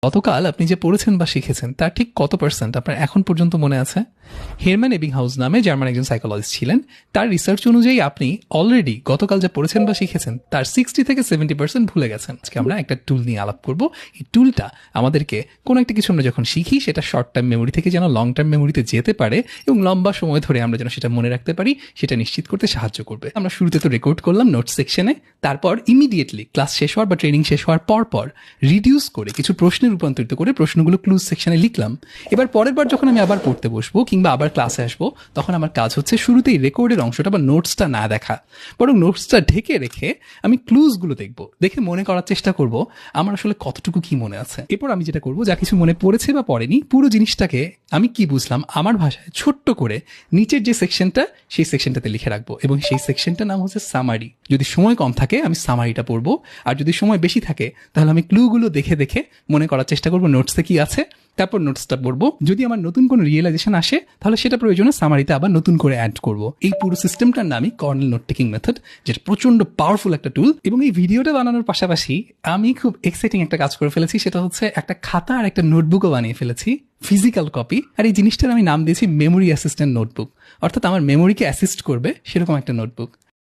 গতকাল আপনি যে পড়েছেন বা শিখেছেন তার ঠিক কত পার্সেন্ট আপনার এখন পর্যন্ত মনে আছে? হেরম্যান এবিংহাউস নামে জার্মান একজন সাইকোলজিস্ট ছিলেন। তার রিসার্চ অনুযায়ী আপনি অলরেডি গতকাল যা পড়েছেন বা শিখেছেন তার 60 থেকে 70% ভুলে গেছেন। আজকে আমরা একটা টুল নিয়ে আলাপ করব। এই টুলটা আমাদেরকে কোনো একটা কিছু আমরা যখন শিখি সেটা শর্ট টার্ম মেমোরি থেকে যেন লং টার্ম মেমোরিতে যেতে পারে এবং লম্বা সময় ধরে আমরা যেন সেটা মনে রাখতে পারি সেটা নিশ্চিত করতে সাহায্য করবে। আমরা শুরুতে তো রেকর্ড করলাম নোট সেকশনে, তারপর ইমিডিয়েটলি ক্লাস শেষ হওয়ার বা ট্রেনিং শেষ হওয়ার পর রিডিউস করে কিছু প্রশ্নে রূপান্তরিত করে প্রশ্নগুলো ক্লুজ সেকশনে লিখলাম। এবার পরের বার যখন আমি আবার পড়তে বসবো কিংবা আবার ক্লাসে আসবো তখন আমার কাজ হচ্ছে শুরুতেই রেকর্ডের অংশটা বা নোটসটা না দেখা, বরং নোটসটা ঢেকে রেখে আমি ক্লুজগুলো দেখবো, দেখে মনে করার চেষ্টা করব আমার আসলে কতটুকু কি মনে আছে। এরপর আমি যেটা করবো, যা কিছু মনে পড়েছে বা পড়েনি পুরো জিনিসটাকে আমি কি বুঝলাম আমার ভাষায় ছোট্ট করে নিচের যে সেকশনটা সেই সেকশনটাতে লিখে রাখবো এবং সেই সেকশনটার নাম হচ্ছে সামারি। যদি সময় কম থাকে আমি সামারিটা পড়বো, আর যদি সময় বেশি থাকে তাহলে আমি ক্লুগুলো দেখে দেখে মনে করার চেষ্টা করবো নোটসে কি আছে, তারপর নোটসটা পড়বো। যদি আমার নতুন কোনো রিয়েলাইজেশন আসে তাহলে সেটা প্রয়োজনে সামারিতে আবার নতুন করে অ্যাড করবো। এই পুরো সিস্টেমটার নামই কর্নেল নোট টেকিং মেথড, যেটা প্রচন্ড পাওয়ারফুল একটা টুল। এবং এই ভিডিওটা বানানোর পাশাপাশি আমি খুব এক্সাইটিং একটা কাজ করে ফেলেছি, সেটা হচ্ছে একটা খাতা আর একটা নোটবুকও বানিয়ে ফেলেছি, ফিজিক্যাল কপি। আর এই জিনিসটার আমি নাম দিয়েছি মেমোরি অ্যাসিস্ট্যান্ট নোটবুক, অর্থাৎ আমার মেমোরিকে অ্যাসিস্ট করবে সেরকম একটা নোটবুক।